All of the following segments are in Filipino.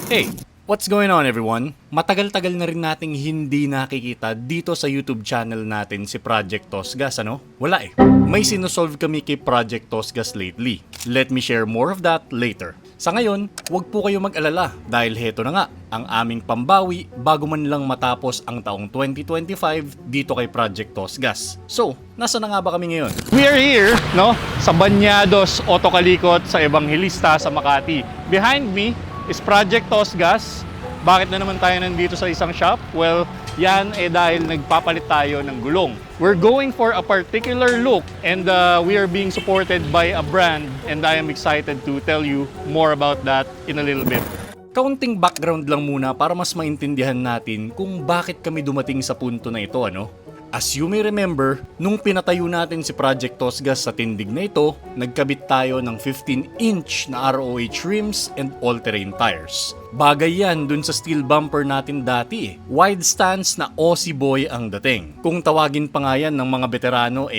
Hey, what's going on everyone? Matagal-tagal na rin nating hindi nakikita dito sa YouTube channel natin si Project Tosgas, ano? Wala eh. May sinosolve kami kay Project Tosgas lately. Let me share more of that later. Sa ngayon, huwag po kayo mag-alala dahil heto na nga ang aming pambawi bago man lang matapos ang taong 2025 dito kay Project Tosgas. So, nasa na nga ba kami ngayon? We are here, no? Sa Banyados, Otokalikot, sa Evangelista, sa Makati. Behind me is Project Tosgas. Bakit na naman tayo nandito sa isang shop? Well, yan dahil nagpapalit tayo ng gulong. We're going for a particular look and we are being supported by a brand and I am excited to tell you more about that in a little bit. Kaunting background lang muna para mas maintindihan natin kung bakit kami dumating sa punto na ito, ano? As you may remember, nung pinatayo natin si Project Tosgas sa tindig na ito, nagkabit tayo ng 15-inch na ROH rims and all-terrain tires. Bagay yan dun sa steel bumper natin dati eh. Wide stance na Aussie boy ang dating. Kung tawagin pa nga yan ng mga veterano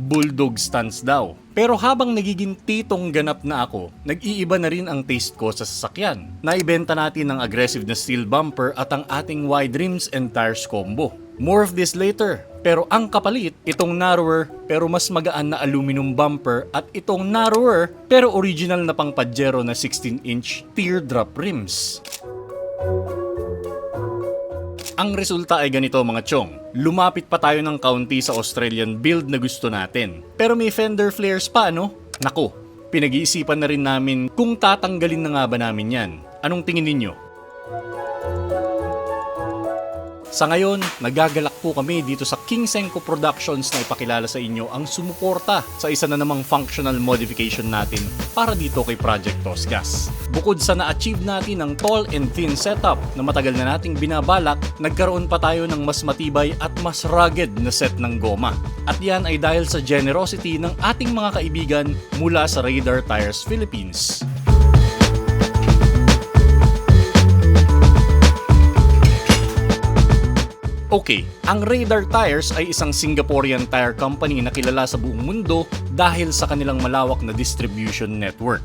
bulldog stance daw. Pero habang nagiging titong ganap na ako, nag-iiba na rin ang taste ko sa sasakyan. Naibenta natin ang aggressive na steel bumper at ang ating wide rims and tires combo. More of this later. Pero ang kapalit, itong narrower pero mas magaan na aluminum bumper at itong narrower pero original na pang Pajero na 16-inch teardrop rims. Ang resulta ay ganito mga chong. Lumapit pa tayo ng kaunti sa Australian build na gusto natin. Pero may fender flares pa, ano? Naku, pinag-iisipan na rin namin kung tatanggalin na nga ba namin yan. Anong tingin ninyo? Sa ngayon, nagagalak po kami dito sa King Senko Productions na ipakilala sa inyo ang sumuporta sa isa na namang functional modification natin para dito kay Project Tosgas. Bukod sa na-achieve natin ang tall and thin setup na matagal na nating binabalak, nagkaroon pa tayo ng mas matibay at mas rugged na set ng goma. At yan ay dahil sa generosity ng ating mga kaibigan mula sa Radar Tires Philippines. Okay, ang Radar Tires ay isang Singaporean tire company na kilala sa buong mundo dahil sa kanilang malawak na distribution network.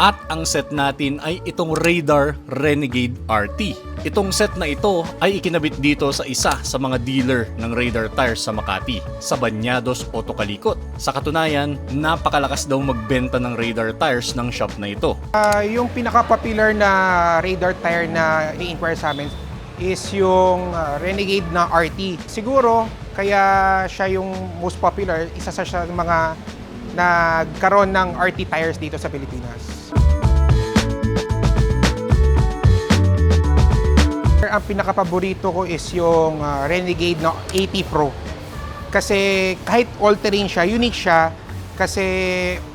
At ang set natin ay itong Radar Renegade RT. Itong set na ito ay ikinabit dito sa isa sa mga dealer ng Radar Tires sa Makati, sa Banyados, Otokalikot. Sa katunayan, napakalakas daw magbenta ng Radar Tires ng shop na ito. Yung pinaka-popular na Radar tire na i-inquire sa amin is yung Renegade na RT. Siguro, kaya siya yung most popular, isa sa siya ng mga nagkaroon ng RT tires dito sa Pilipinas. Ang pinaka-paborito ko is yung Renegade na 80 Pro. Kasi kahit all-terrain siya, unique siya. Kasi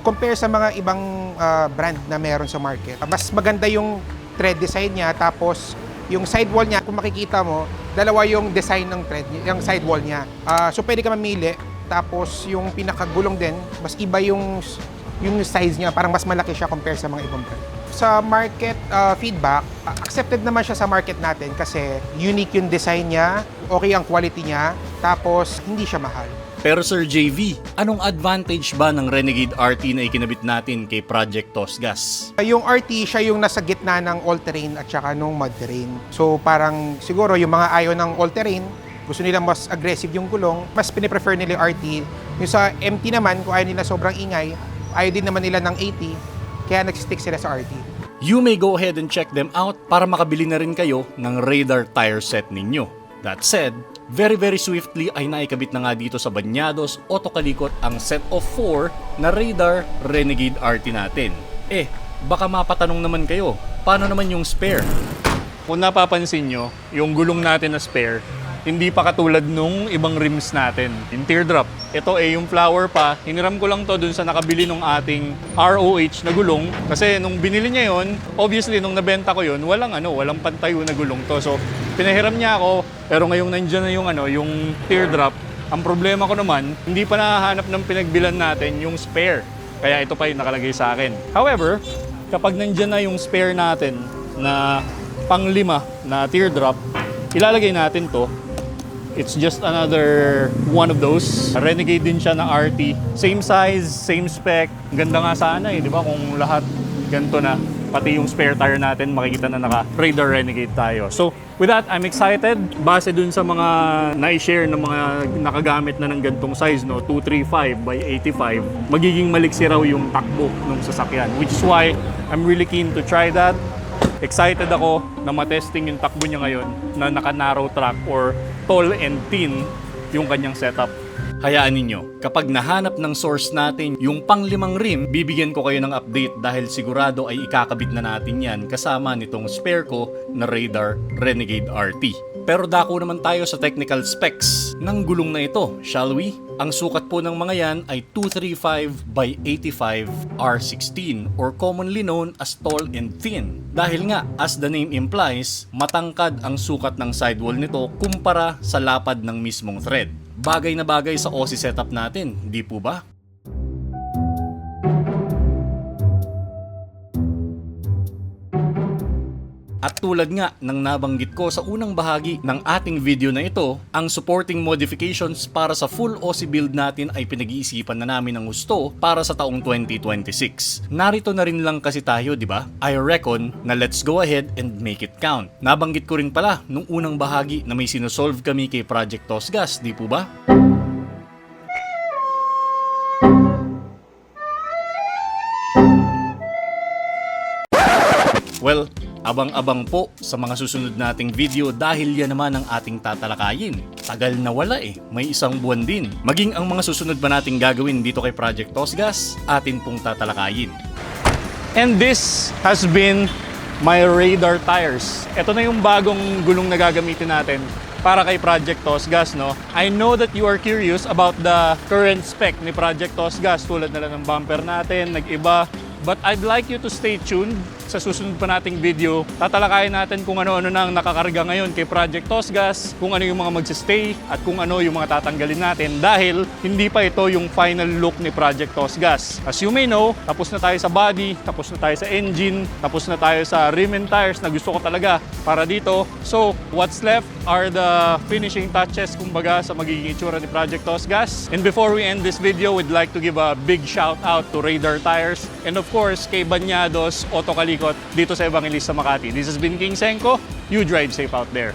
compare sa mga ibang brand na meron sa market, mas maganda yung tread design niya. Tapos yung sidewall niya, kung makikita mo, dalawa yung design ng tread, yung sidewall niya. So pwede ka mamili. Tapos yung pinakagulong din, mas iba yung size niya, parang mas malaki siya compare sa mga ibang brand. Sa market feedback, accepted naman siya sa market natin kasi unique yung design niya, okay ang quality niya, tapos hindi siya mahal. Pero Sir JV, anong advantage ba ng Renegade RT na ikinabit natin kay Project Tosgas? Yung RT, siya yung nasa gitna ng all-terrain at saka nung mud-terrain. So parang siguro yung mga ayaw ng all-terrain, gusto nila mas aggressive yung gulong, mas piniprefer nila yung RT. Yung sa MT naman, kung ayaw nila sobrang ingay, ayaw din naman nila ng 80, kaya nag-stick sila sa RT. You may go ahead and check them out para makabili na rin kayo ng Radar tire set ninyo. That said, very swiftly ay naikabit na nga dito sa Banyados, Otokalikot ang set of 4 na Radar Renegade RT natin. Baka mapatanong naman kayo, paano naman yung spare? Kung napapansin nyo, yung gulong natin na spare, hindi pa katulad nung ibang rims natin. Yung teardrop, ito yung flower pa. Hiniram ko lang to dun sa nakabili nung ating ROH na gulong. Kasi nung binili niya yon, obviously nung nabenta ko yon, walang pantayo na gulong to. So pinahiram niya ako, pero ngayong nandiyan na yung teardrop, Ang problema ko naman, hindi pa nahahanap ng pinagbilan natin yung spare. Kaya ito pa yung nakalagay sa akin. However, kapag nandyan na yung spare natin na pang-5 na teardrop, ilalagay natin to. It's just another one of those. Renegade din siya na RT. Same size, same spec. Ganda nga sana di ba? Kung lahat ganito na. Pati yung spare tire natin, makikita na naka-Raider Renegade tayo. So, with that, I'm excited. Base dun sa mga na-share ng mga nakagamit na ng gantong size, no? 235 by 85, magiging maliksi raw yung takbo ng sasakyan. Which is why I'm really keen to try that. Excited ako na matesting yung takbo niya ngayon na naka-narrow track or tall and thin yung kanyang setup. Hayaan ninyo, kapag nahanap ng source natin yung pang-5 rim, bibigyan ko kayo ng update dahil sigurado ay ikakabit na natin yan kasama nitong spare ko na Raider Renegade RT. Pero dako naman tayo sa technical specs ng gulong na ito, shall we? Ang sukat po ng mga yan ay 235 by 85 R16 or commonly known as tall and thin. Dahil nga, as the name implies, matangkad ang sukat ng sidewall nito kumpara sa lapad ng mismong thread. Bagay na bagay sa Aussie setup natin, di po ba? At tulad nga ng nabanggit ko sa unang bahagi ng ating video na ito, ang supporting modifications para sa full Aussie build natin ay pinag-iisipan na namin ng gusto para sa taong 2026. Narito na rin lang kasi tayo, di ba? I reckon na let's go ahead and make it count. Nabanggit ko rin pala nung unang bahagi na may sinosolve kami kay Project Tosgas, di po ba? Well, abang-abang po sa mga susunod nating video dahil yan naman ang ating tatalakayin. Tagal na wala may 1 buwan din. Maging ang mga susunod pa nating gagawin dito kay Project Tosgas, atin pong tatalakayin. And this has been my Raider tires. Ito na yung bagong gulong na gagamitin natin para kay Project Tosgas, no? I know that you are curious about the current spec ni Project Tosgas, tulad na lang ng bumper natin, nag-iba. But I'd like you to stay tuned sa susunod pa nating video. Tatalakayin natin kung ano-ano nang nakakarga ngayon kay Project Tosgas, kung ano yung mga magsistay at kung ano yung mga tatanggalin natin dahil hindi pa ito yung final look ni Project Tosgas. As you may know, tapos na tayo sa body, tapos na tayo sa engine, tapos na tayo sa rim and tires na gusto ko talaga para dito. So, what's left are the finishing touches kumbaga sa magiging itsura ni Project Tosgas. And before we end this video, we'd like to give a big shout out to Raider Tires and of course kay Banyados Auto Kalikot dito sa Evangelista Makati. This has been King Senko. You drive safe out there.